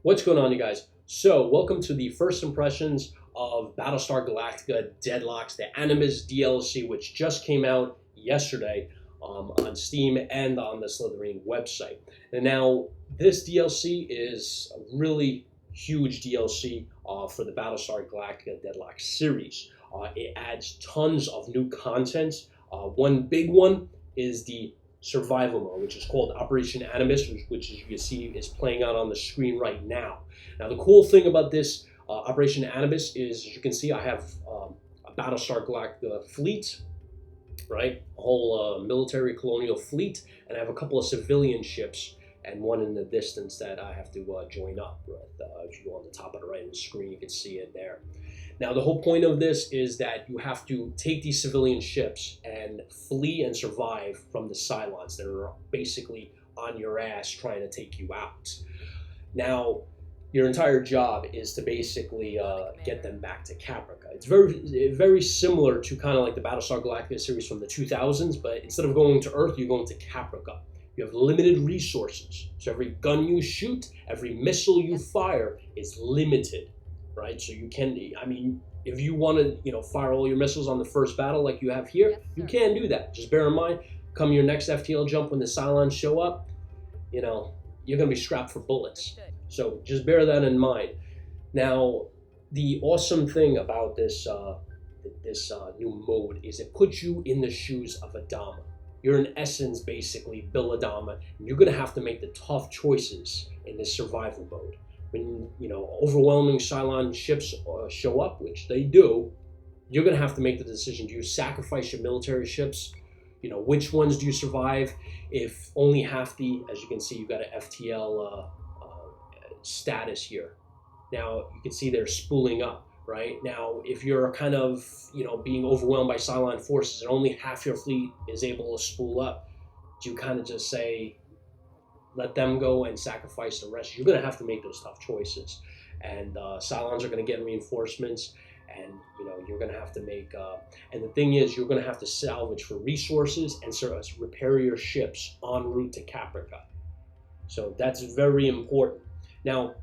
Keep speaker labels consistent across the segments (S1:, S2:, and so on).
S1: What's going on, you guys? So, welcome to the first impressions of Battlestar Galactica Deadlocks, the Anibus DLC, which just came out yesterday on Steam and on the Slytherin website. And now, this DLC is a really huge DLC for the Battlestar Galactica Deadlocks series. It adds tons of new content. One big one is the survival mode, which is called Operation Animus, which as you can see is playing out on the screen right now. Now, the cool thing about this Operation Anibus is, as you can see, I have a Battlestar Galactica fleet, right? A whole military colonial fleet, and I have a couple of civilian ships and one in the distance that I have to join up with. If you go on the top of the right of the screen, you can see it there. Now, the whole point of this is that you have to take these civilian ships and flee and survive from the Cylons that are basically on your ass trying to take you out. Now, your entire job is to basically get them back to Caprica. It's very similar to kind of like the Battlestar Galactica series from the 2000s, but instead of going to Earth, you're going to Caprica. You have limited resources. So every gun you shoot, every missile you fire is limited, right? So you can, I mean, if you want to, fire all your missiles on the first battle like you have here, you can do that. Just bear in mind, come your next FTL jump when the Cylons show up, you're going to be strapped for bullets. So just bear that in mind. Now, the awesome thing about this new mode is it puts you in the shoes of Adama. You're in essence basically Bill Adama, and you're going to have to make the tough choices in this survival mode. When overwhelming Cylon ships show up, which they do, you're going to have to make the decision: do you sacrifice your military ships? Which ones do you survive? If only half as you can see, you've got an FTL status here. Now you can see they're spooling up. Right now, if you're kind of being overwhelmed by Cylon forces and only half your fleet is able to spool up, do you kind of just say, let them go and sacrifice the rest? You're going to have to make those tough choices, and Cylons are going to get reinforcements, and you're going to have to make. And the thing is, you're going to have to salvage for resources and repair your ships en route to Caprica. So that's very important. Now,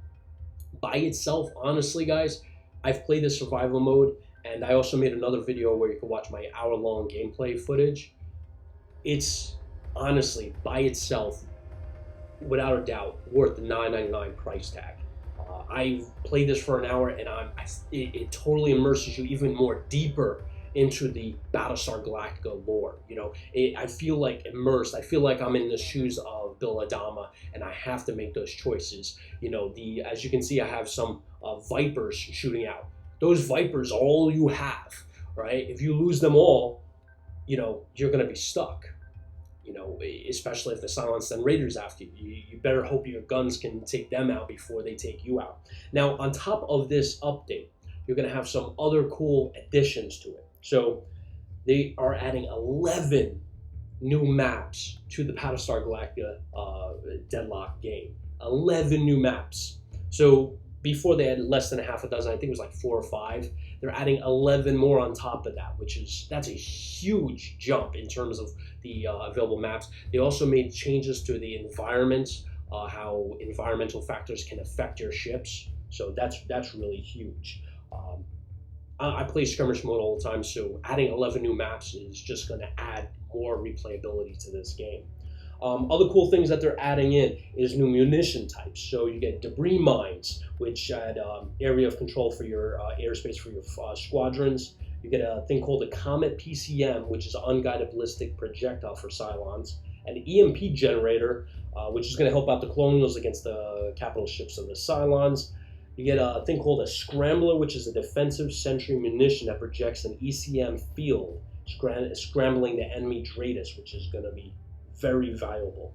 S1: by itself, honestly, guys, I've played the survival mode, and I also made another video where you can watch my hour-long gameplay footage. It's honestly, by itself, without a doubt, worth the $9.99 price tag. I've played this for an hour, and it totally immerses you even more deeper into the Battlestar Galactica lore. I feel like immersed. I feel like I'm in the shoes of Bill Adama, and I have to make those choices. As you can see, I have some Vipers shooting out. Those Vipers are all you have, right? If you lose them all, you're going to be stuck. Especially if the Cylons send raiders after you. You better hope your guns can take them out before they take you out. Now, on top of this update, you're going to have some other cool additions to it. So they are adding 11 new maps to the Battlestar Galactica Deadlock game. 11 new maps. So before they had less than a half a dozen, I think it was like 4 or 5. They're adding 11 more on top of that, that's a huge jump in terms of the available maps. They also made changes to the environment, how environmental factors can affect your ships. So that's really huge. I play skirmish mode all the time, so adding 11 new maps is just going to add more replayability to this game. Other cool things that they're adding in is new munition types. So you get debris mines, which add area of control for your airspace for your squadrons. You get a thing called a Comet PCM, which is an unguided ballistic projectile for Cylons. An EMP generator, which is going to help out the Colonials against the capital ships of the Cylons. You get a thing called a Scrambler, which is a defensive sentry munition that projects an ECM field, scrambling the enemy Dratus, which is going to be very valuable.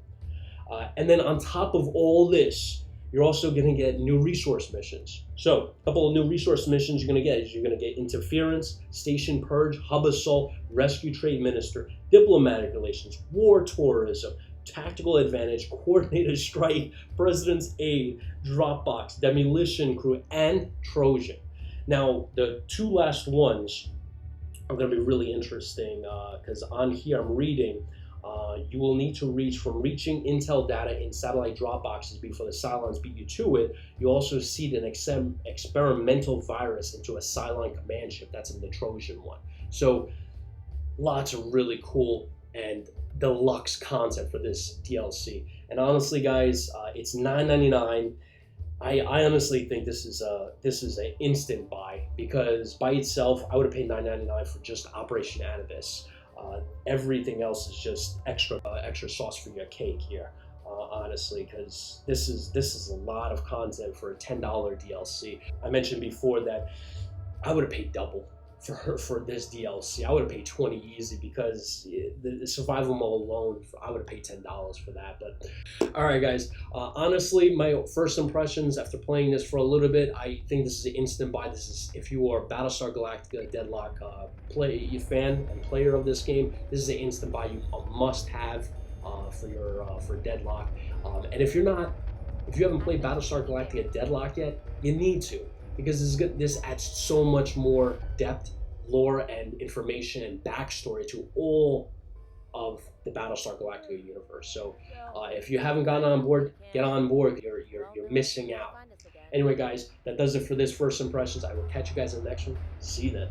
S1: And then on top of all this, you're also going to get new resource missions. So a couple of new resource missions you're going to get is you're going to get Interference, Station Purge, Hub Assault, Rescue Trade Minister, Diplomatic Relations, War Tourism, Tactical Advantage, Coordinated Strike, President's Aid, Dropbox, Demolition Crew, and Trojan. Now, the two last ones are going to be really interesting because on here I'm reading You will need to reaching intel data in satellite drop boxes before the Cylons beat you to it. You also seed an experimental virus into a Cylon command ship. That's in the Trojan one. So lots of really cool and deluxe content for this DLC. And honestly, guys, it's $9.99. I honestly think this is an instant buy, because by itself I would have paid $9.99 for just Operation Anibus. Everything else is just extra sauce for your cake here, honestly, because this is a lot of content for a $10 DLC. I mentioned before that I would have paid double for this DLC. I would have paid 20 easy, because the survival mode alone, I would have paid $10 for that. But all right, guys, honestly, my first impressions after playing this for a little bit, I think this is an instant buy. This is, if you are Battlestar Galactica Deadlock fan and player of this game, this is an instant buy. You must have for Deadlock. And if you haven't played Battlestar Galactica Deadlock yet, you need to, because this adds so much more depth, lore, and information and backstory to all of the Battlestar Galactica universe. So if you haven't gotten on board, get on board. You're missing out. Anyway, guys, that does it for this first impressions. I will catch you guys in the next one. See you then.